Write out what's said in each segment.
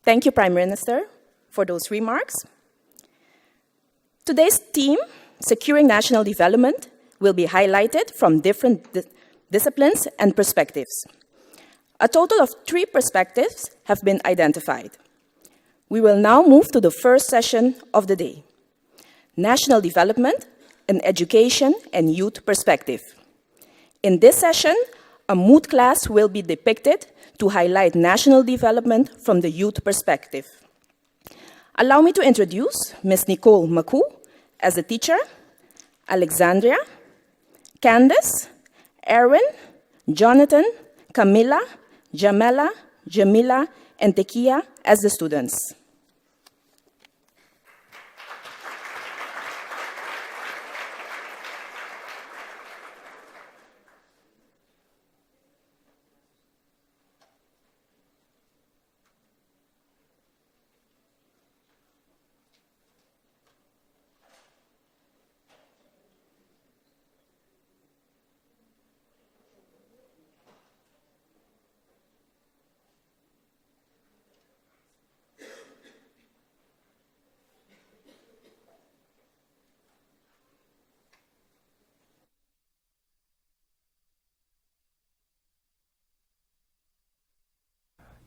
Thank you, Prime Minister, for those remarks. Today's theme, Securing National Development, will be highlighted from different disciplines and perspectives. A total of 3 perspectives have been identified. We will now move to the first session of the day, National Development, an Education and Youth Perspective. In this session, a mood class will be depicted to highlight national development from the youth perspective. Allow me to introduce Ms. Nicole Maccow as a teacher, Alexandria, Candace, Erwin, Jonathan, Camilla, Jamela, Jamila, and Tekia as the students.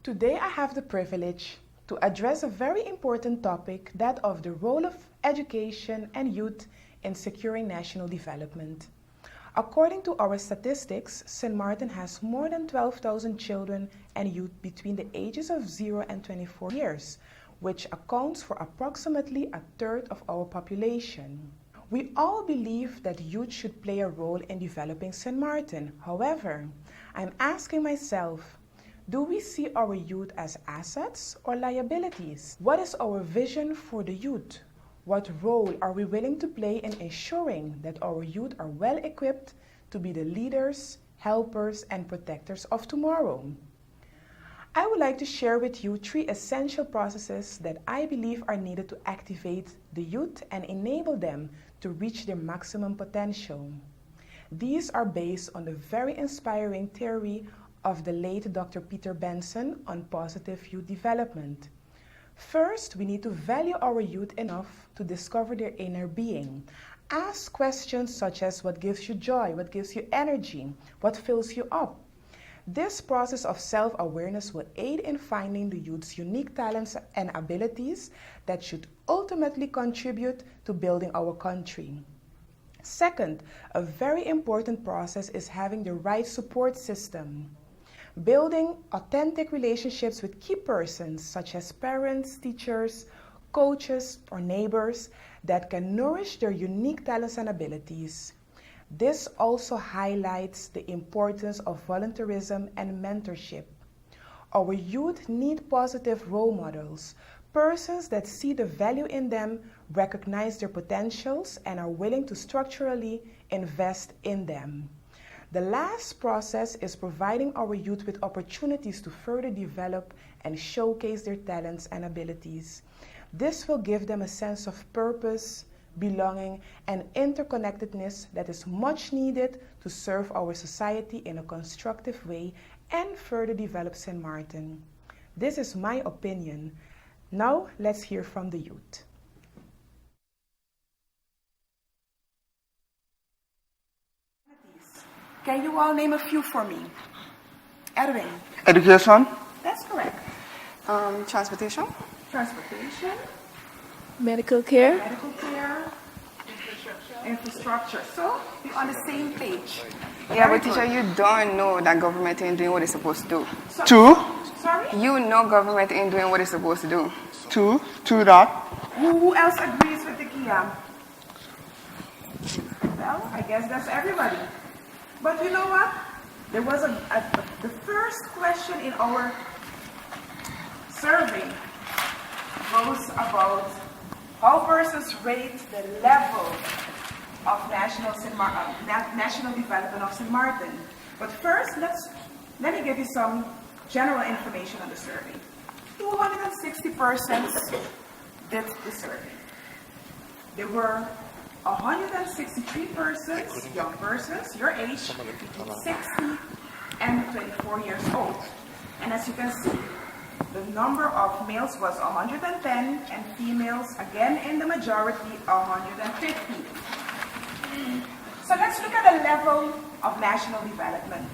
Today I have the privilege to address a very important topic, that of the role of education and youth in securing national development. According to our statistics, St. Martin has more than 12,000 children and youth between the ages of 0 and 24 years, which accounts for approximately a third of our population. We all believe that youth should play a role in developing St. Martin. However, I'm asking myself, do we see our youth as assets or liabilities? What is our vision for the youth? What role are we willing to play in ensuring that our youth are well equipped to be the leaders, helpers, and protectors of tomorrow? I would like to share with you 3 essential processes that I believe are needed to activate the youth and enable them to reach their maximum potential. These are based on the very inspiring theory of the late Dr. Peter Benson on positive youth development. First, we need to value our youth enough to discover their inner being. Ask questions such as what gives you joy, what gives you energy, what fills you up. This process of self-awareness will aid in finding the youth's unique talents and abilities that should ultimately contribute to building our country. Second, a very important process is having the right support system. Building authentic relationships with key persons such as parents, teachers, coaches, or neighbors that can nourish their unique talents and abilities. This also highlights the importance of volunteerism and mentorship. Our youth need positive role models, persons that see the value in them, recognize their potentials, and are willing to structurally invest in them. The last process is providing our youth with opportunities to further develop and showcase their talents and abilities. This will give them a sense of purpose, belonging, and interconnectedness that is much needed to serve our society in a constructive way and further develop St. Martin. This is my opinion. Now, let's hear from the youth. Can you all name a few for me? Edwin. Education. That's correct. Transportation. Transportation. Medical care. Medical care. Infrastructure. So, we're on the same page. Yeah, but teacher, you don't know that government ain't doing what it's supposed to do. Two. Sorry? You know government ain't doing what it's supposed to do. Two that. Who else agrees with the Kia? Well, I guess that's everybody. But you know what? There was the first question in our survey goes about how persons rate the level of national development of St. Martin. But first, let me give you some general information on the survey. 260 persons did the survey. There were 163 persons, young persons, your age, 60 and 24 years old. And as you can see, the number of males was 110 and females, again in the majority, 150. So let's look at the level of national development.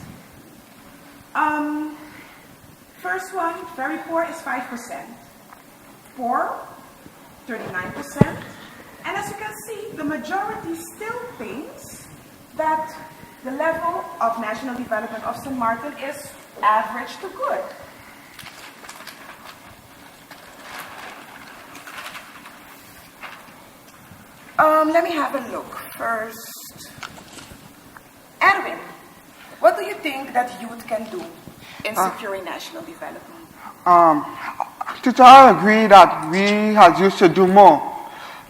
First one, very poor, is 5%. Poor, 39%. And as you can see, the majority still thinks that the level of national development of St. Martin is average to good. Let me have a look first. Edwin, what do you think that youth can do in securing national development? Teacher, I agree that we as used to do more,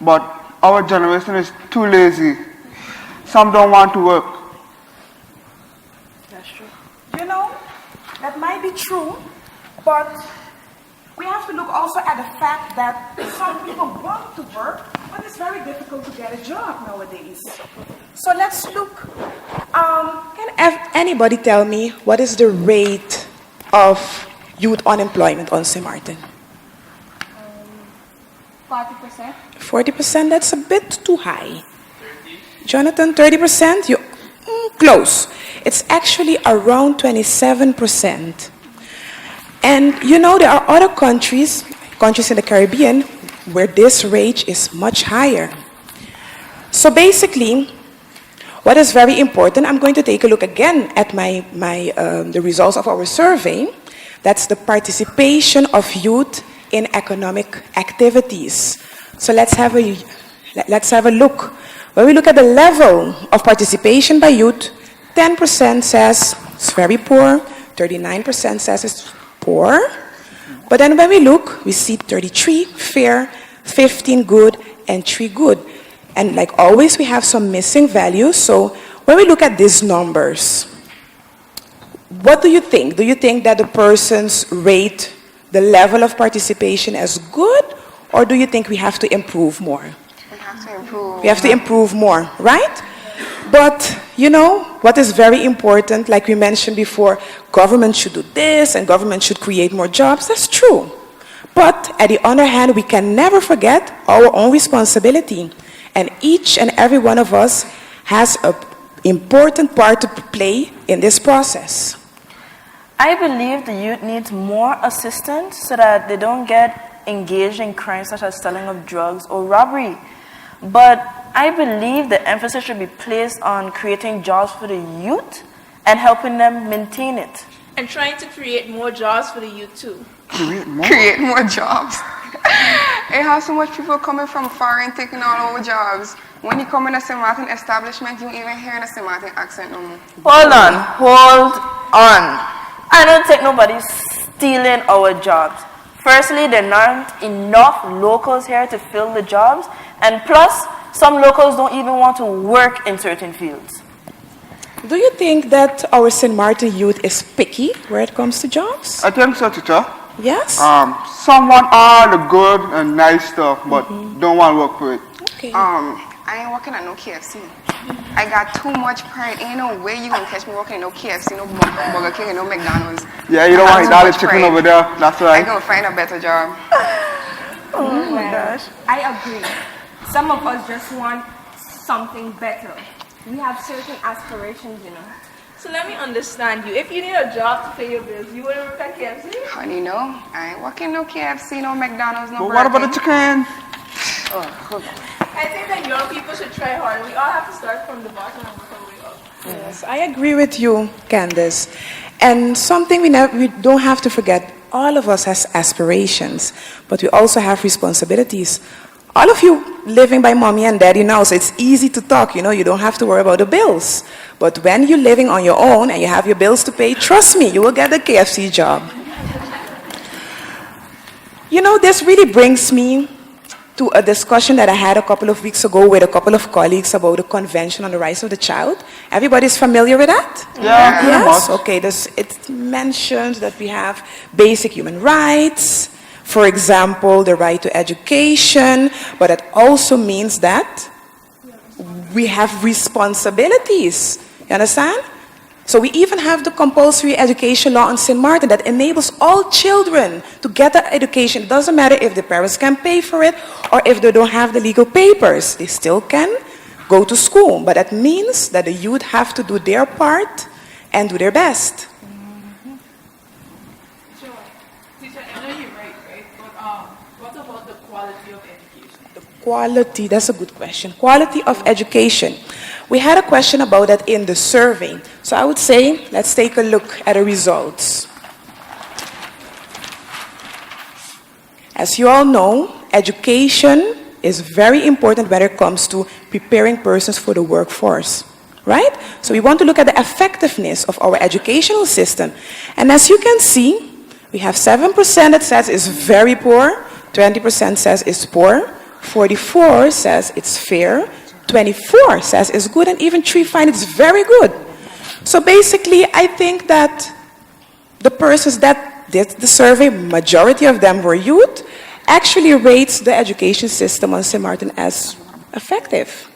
but our generation is too lazy. Some don't want to work. That's true. You know, that might be true, but we have to look also at the fact that some people want to work, but it's very difficult to get a job nowadays. So let's look. Can anybody tell me what is the rate of youth unemployment on St. Martin? 40%. 40%, that's a bit too high. Jonathan, 30%? You close. It's actually around 27%. And you know, there are other countries in the Caribbean, where this rate is much higher. So basically, what is very important, I'm going to take a look again at the results of our survey. That's the participation of youth in economic activities. So let's have a look. When we look at the level of participation by youth, 10% says it's very poor, 39% says it's poor. But then when we look, we see 33 fair, 15 good, and 3 good. And like always, we have some missing values. So when we look at these numbers, what do you think? Do you think that the persons rate the level of participation as good, or do you think we have to improve more? We have to improve. We have to improve more, right? But, you know, what is very important, like we mentioned before, government should do this and government should create more jobs. That's true. But at the other hand, we can never forget our own responsibility. And each and every one of us has an important part to play in this process. I believe the youth needs more assistance so that they don't get engaged in crimes such as selling of drugs or robbery. But I believe the emphasis should be placed on creating jobs for the youth and helping them maintain it. And trying to create more jobs for the youth too. Create more jobs. It has so much people coming from foreign taking all our jobs. When you come in a St. Martin establishment, you even hear a St. Martin accent no more. Hold on. I don't think nobody's stealing our jobs. Firstly, there are not enough locals here to fill the jobs. And plus, some locals don't even want to work in certain fields. Do you think that our St. Martin youth is picky where it comes to jobs? I think so, teacher. Yes? Some want all the good and nice stuff, but don't want to work for it. Okay. I ain't working at no KFC. I got too much pride. Ain't no way you gonna catch me working at no KFC, no Burger King, and no McDonald's. Yeah, you don't want to eat all the chicken over there. That's right. I gonna find a better job. Oh my gosh. I agree. Some of us just want something better. We have certain aspirations, you know. So let me understand you. If you need a job to pay your bills, you wouldn't work at KFC? Honey, no. I ain't working no KFC, no McDonald's, no But Burger what about the King. chicken? I think that young people should try harder. We all have to start from the bottom and work our way up. Yes, I agree with you, Candace. And something we don't have to forget, all of us has aspirations, but we also have responsibilities. All of you living by mommy and daddy now, so it's easy to talk, you know, you don't have to worry about the bills. But when you're living on your own and you have your bills to pay, trust me, you will get a KFC job. You know, this really brings me to a discussion that I had a couple of weeks ago with a couple of colleagues about the Convention on the Rights of the Child. Everybody's familiar with that? Yeah, pretty Yes? much. Okay, it mentions that we have basic human rights, for example, the right to education, but it also means that we have responsibilities. You understand? So we even have the compulsory education law in St. Martin that enables all children to get that education. It doesn't matter if the parents can pay for it or if they don't have the legal papers. They still can go to school. But that means that the youth have to do their part and do their best. Teacher, I know you're right? But what about the quality of education? Quality, that's a good question. Quality of education. We had a question about that in the survey. So I would say, let's take a look at the results. As you all know, education is very important when it comes to preparing persons for the workforce, right? So we want to look at the effectiveness of our educational system. And as you can see, we have 7% that says it's very poor, 20% says it's poor, 44 says it's fair, 24 says it's good, and even 3 find it's very good. So basically, I think that the persons that did the survey, majority of them were youth, actually rates the education system on St. Martin as effective.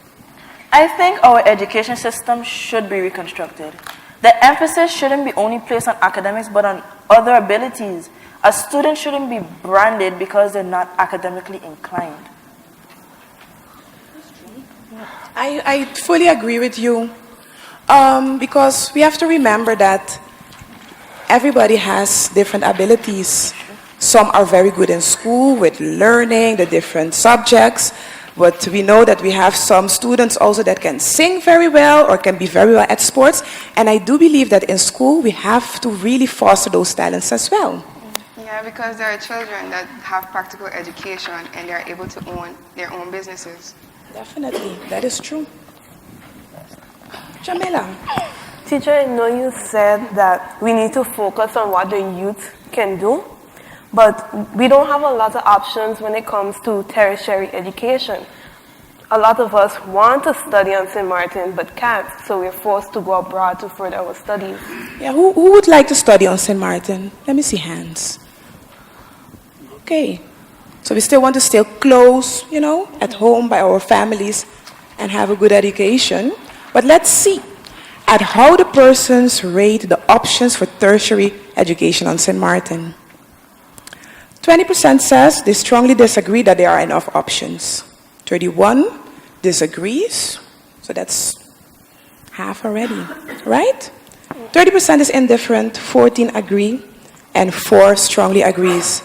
I think our education system should be reconstructed. The emphasis shouldn't be only placed on academics, but on other abilities. A student shouldn't be branded because they're not academically inclined. I fully agree with you, because we have to remember that everybody has different abilities. Some are very good in school with learning the different subjects, but we know that we have some students also that can sing very well or can be very well at sports. And I do believe that in school we have to really foster those talents as well. Yeah, because there are children that have practical education and they're able to own their own businesses. Definitely, that is true. Jamila. Teacher, I know you said that we need to focus on what the youth can do, but we don't have a lot of options when it comes to tertiary education. A lot of us want to study on St. Martin but can't, so we're forced to go abroad to further our studies. Yeah, who would like to study on St. Martin? Let me see hands. Okay. So we still want to stay close, at home by our families and have a good education. But let's see at how the persons rate the options for tertiary education on St. Martin. 20% says they strongly disagree that there are enough options. 31 disagrees, so that's half already, right? 30% is indifferent, 14 agree, and 4 strongly agrees.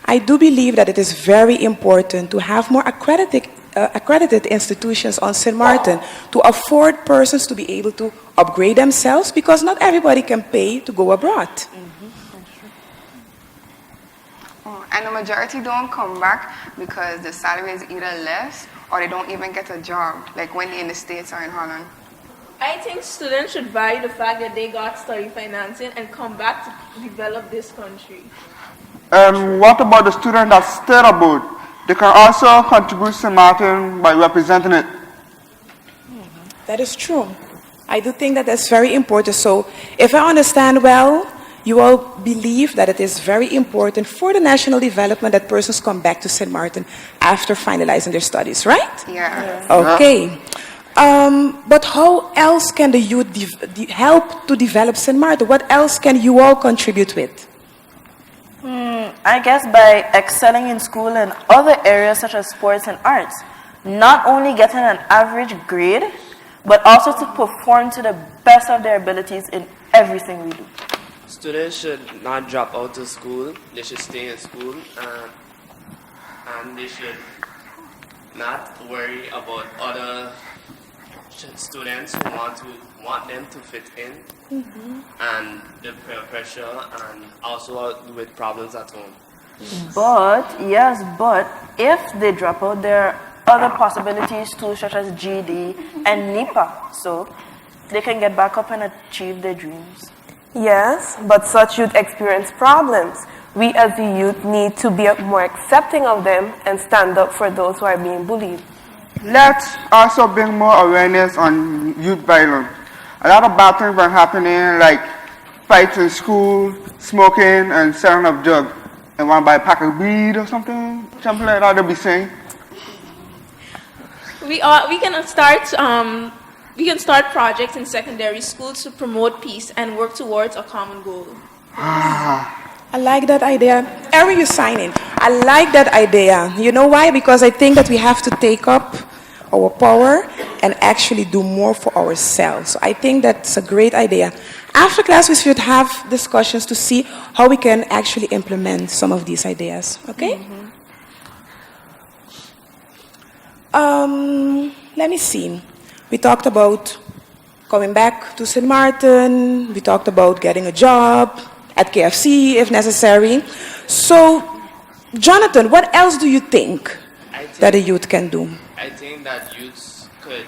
I do believe that it is very important to have more accredited institutions on St. Martin to afford persons to be able to upgrade themselves, because not everybody can pay to go abroad. And the majority don't come back because the salary is either less or they don't even get a job, like when they're in the States or in Holland. I think students should value the fact that they got study financing and come back to develop this country. What about the student that stayed abroad? They can also contribute to St. Martin by representing it. That is true. I do think that that's very important. So if I understand well, you all believe that it is very important for the national development that persons come back to St. Martin after finalizing their studies, right? Yeah. Okay. But how else can the youth help to develop St. Martin? What else can you all contribute with? I guess by excelling in school and other areas such as sports and arts. Not only getting an average grade, but also to perform to the best of their abilities in everything we do. Students should not drop out of school. They should stay in school, and they should not worry about other students who want them to fit in, and the peer pressure, and also with problems at home. But if they drop out, there are other possibilities too, such as GD and NEPA, so they can get back up and achieve their dreams. Yes, but such youth experience problems. We as the youth need to be more accepting of them and stand up for those who are being bullied. Let's also bring more awareness on youth violence. A lot of bad things are happening, like fights in school, smoking, and selling of drugs. And want to buy a pack of weed or something like that, they'll be saying. We can start We can start projects in secondary schools to promote peace and work towards a common goal. I like that idea. Erin, you sign in. I like that idea. You know why? Because I think that we have to take up our power and actually do more for ourselves. So I think that's a great idea. After class, we should have discussions to see how we can actually implement some of these ideas. Okay? Let me see. We talked about coming back to St. Martin. We talked about getting a job at KFC if necessary. So, Jonathan, what else do you think that the youth can do? I think that youths could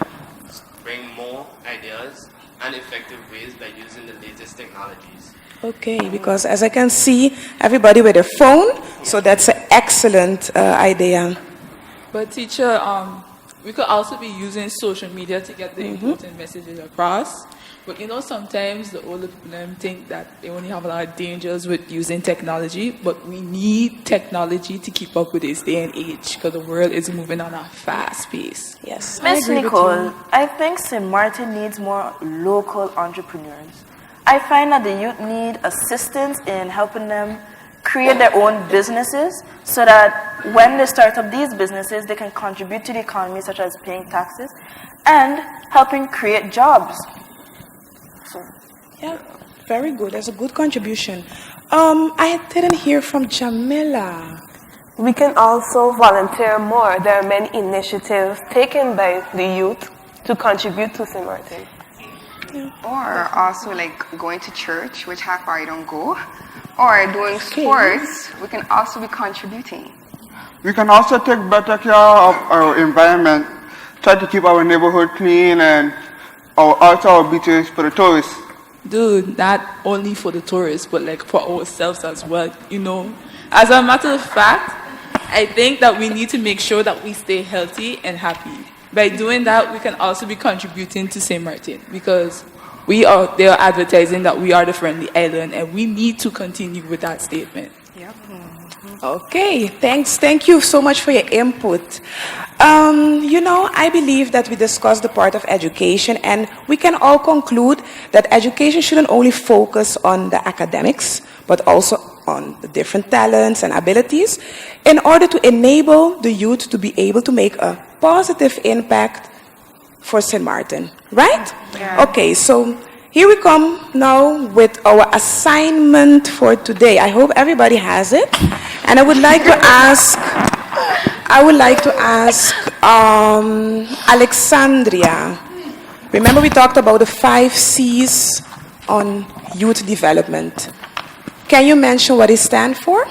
bring more ideas and effective ways by using the latest technologies. Okay, because as I can see, everybody with their phone, so that's an excellent idea. But teacher, we could also be using social media to get the important messages across. But you know, sometimes the older people think that they only have a lot of dangers with using technology, but we need technology to keep up with this day and age because the world is moving on a fast pace. Yes. Miss Nicole, I think St. Martin needs more local entrepreneurs. I find that the youth need assistance in helping them create their own businesses so that when they start up these businesses, they can contribute to the economy, such as paying taxes and helping create jobs. So, yeah, very good. That's a good contribution. I didn't hear from Jamila. We can also volunteer more. There are many initiatives taken by the youth to contribute to St. Martin. Or also like going to church, which half I don't go, or doing sports, we can also be contributing. We can also take better care of our environment, try to keep our neighborhood clean and also our beaches for the tourists. Dude, not only for the tourists, but like for ourselves as well, you know. As a matter of fact, I think that we need to make sure that we stay healthy and happy. By doing that, we can also be contributing to St. Martin because they are advertising that we are the friendly island and we need to continue with that statement. Yep. Okay, thanks. Thank you so much for your input. You know, I believe that we discussed the part of education and we can all conclude that education shouldn't only focus on the academics, but also on the different talents and abilities in order to enable the youth to be able to make a positive impact for St. Martin, right? Yeah. Okay, so here we come now with our assignment for today. I hope everybody has it. And I would like to ask Alexandria. Remember we talked about the 5 C's on youth development. Can you mention what it stands for?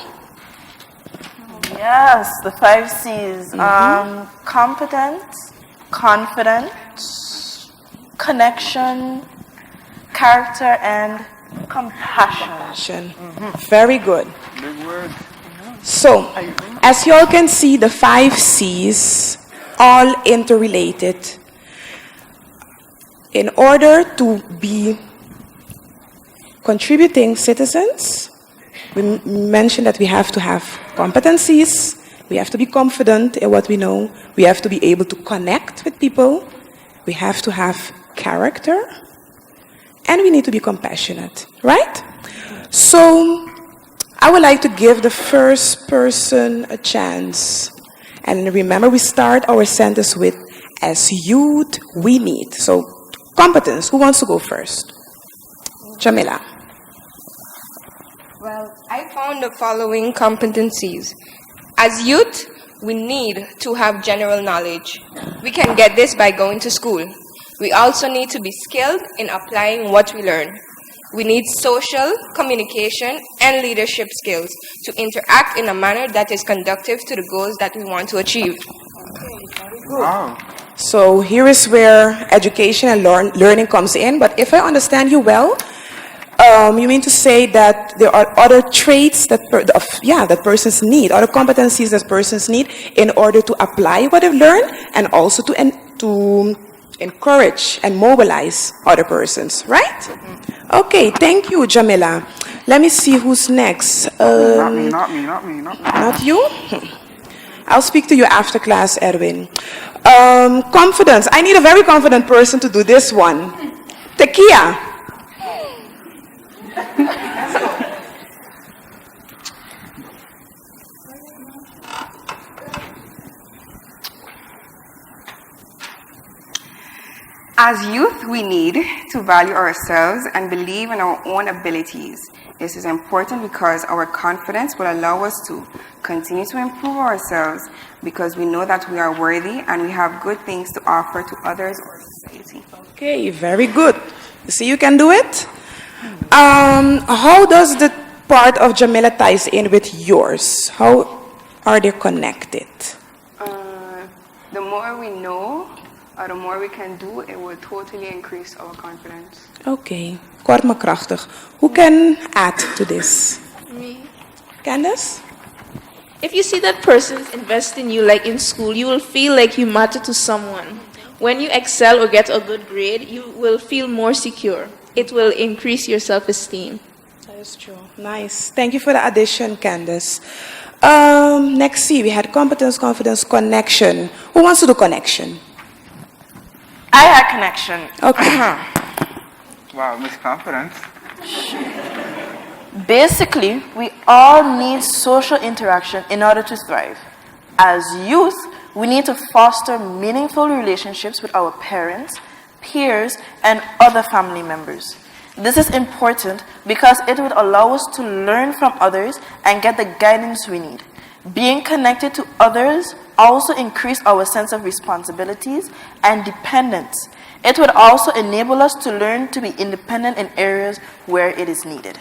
Yes, the 5 C's. Competence, confidence, connection, character, and compassion. Very good. Big word. So, as you all can see, the 5 C's all interrelated. In order to be contributing citizens, we mentioned that we have to have competencies, we have to be confident in what we know, we have to be able to connect with people, we have to have character, and we need to be compassionate, right? So, I would like to give the first person a chance. And remember, we start our sentence with, as youth, we need. So, competence. Who wants to go first? Jamila. Well, I found the following competencies. As youth, we need to have general knowledge. We can get this by going to school. We also need to be skilled in applying what we learn. We need social, communication, and leadership skills to interact in a manner that is conducive to the goals that we want to achieve. Wow. So here is where education and learning comes in. But if I understand you well, you mean to say that there are other traits that that persons need, other competencies that persons need in order to apply what they've learned and also to encourage and mobilize other persons, right? Okay, thank you, Jamila. Let me see who's next. Not me. Not you? I'll speak to you after class, Erwin. Confidence. I need a very confident person to do this one. Tekia. As youth, we need to value ourselves and believe in our own abilities. This is important because our confidence will allow us to continue to improve ourselves because we know that we are worthy and we have good things to offer to others or society. Okay, very good. You see, you can do it. How does the part of Jamila ties in with yours? How are they connected? The more we know, or the more we can do, it will totally increase our confidence. Okay, kort maar krachtig. Who can add to this? Me. Candace? If you see that person's invest in you like in school, you will feel like you matter to someone. When you excel or get a good grade, you will feel more secure. It will increase your self-esteem. That is true. Nice. Thank you for the addition, Candace. Next, see, we had competence, confidence, connection. Who wants to do connection? I had connection. Okay. Wow, Miss Confidence. Basically, we all need social interaction in order to thrive. As youth, we need to foster meaningful relationships with our parents, peers, and other family members. This is important because it would allow us to learn from others and get the guidance we need. Being connected to others also increase our sense of responsibilities and dependence. It would also enable us to learn to be independent in areas where it is needed.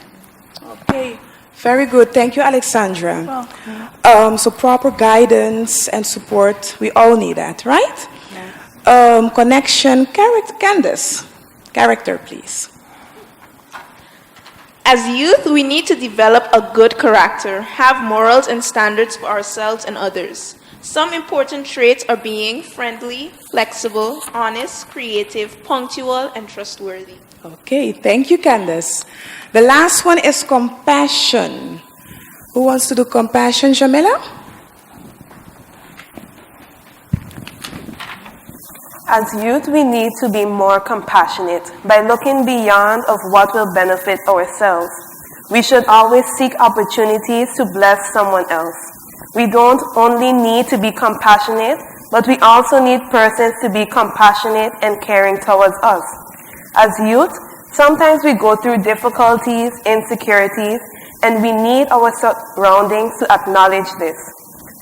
Okay, very good. Thank you, Alexandra. So proper guidance and support, we all need that, right? Yeah. Connection, character, Candace. Character, please. As youth, we need to develop a good character, have morals and standards for ourselves and others. Some important traits are being friendly, flexible, honest, creative, punctual, and trustworthy. Okay, thank you, Candace. The last one is compassion. Who wants to do compassion, Jamila? As youth, we need to be more compassionate by looking beyond of what will benefit ourselves. We should always seek opportunities to bless someone else. We don't only need to be compassionate, but we also need persons to be compassionate and caring towards us. As youth, sometimes we go through difficulties, insecurities, and we need our surroundings to acknowledge this.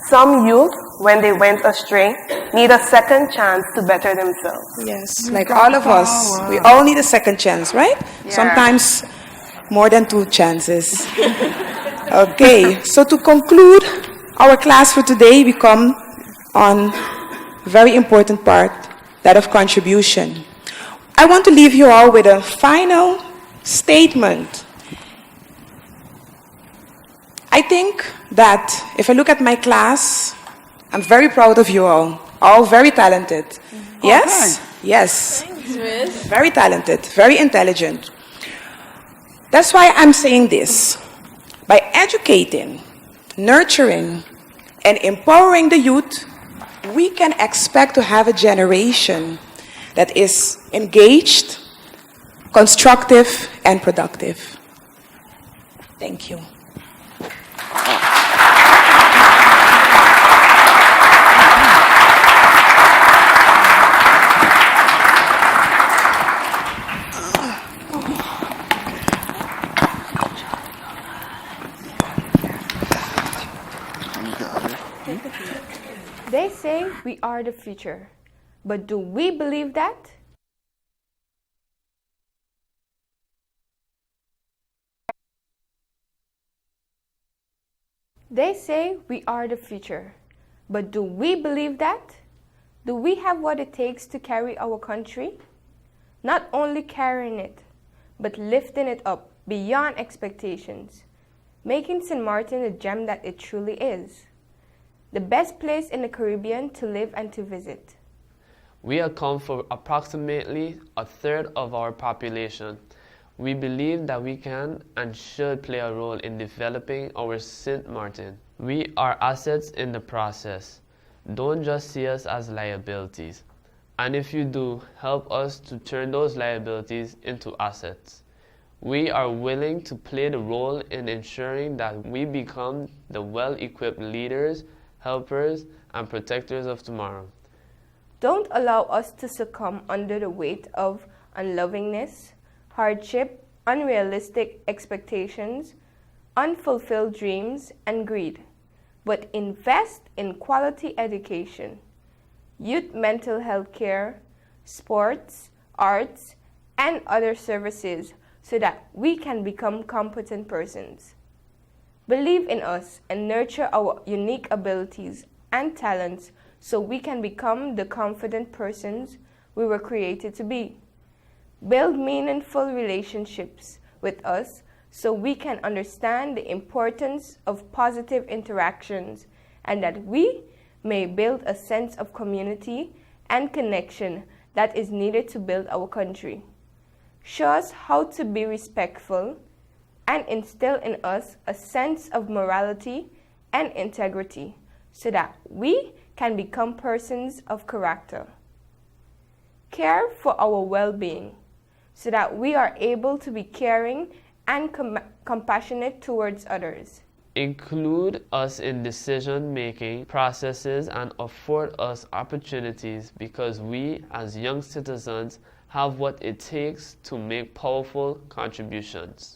Some youth, when they went astray, need a second chance to better themselves. Yes, like all of us. We all need a second chance, right? Yeah. Sometimes more than 2 chances. Okay, so to conclude our class for today, we come on a very important part, that of contribution. I want to leave you all with a final statement. I think that if I look at my class, I'm very proud of you all very talented. Yes? Yes. Thanks, Miss. Very talented, very intelligent. That's why I'm saying this. By educating, nurturing, and empowering the youth, we can expect to have a generation that is engaged, constructive, and productive. Thank you. They say we are the future, but do we believe that? They say we are the future, but do we believe that? Do we have what it takes to carry our country? Not only carrying it, but lifting it up beyond expectations, making St. Martin the gem that it truly is. The best place in the Caribbean to live and to visit. We account for approximately a third of our population. We believe that we can and should play a role in developing our St. Martin. We are assets in the process. Don't just see us as liabilities. And if you do, help us to turn those liabilities into assets. We are willing to play the role in ensuring that we become the well-equipped leaders, helpers, and protectors of tomorrow. Don't allow us to succumb under the weight of unlovingness, hardship, unrealistic expectations, unfulfilled dreams, and greed, but invest in quality education, youth mental health care, sports, arts, and other services so that we can become competent persons. Believe in us and nurture our unique abilities and talents so we can become the confident persons we were created to be. Build meaningful relationships with us so we can understand the importance of positive interactions and that we may build a sense of community and connection that is needed to build our country. Show us how to be respectful and instill in us a sense of morality and integrity so that we can become persons of character. Care for our well-being so that we are able to be caring and compassionate towards others. Include us in decision-making processes and afford us opportunities because we, as young citizens, have what it takes to make powerful contributions.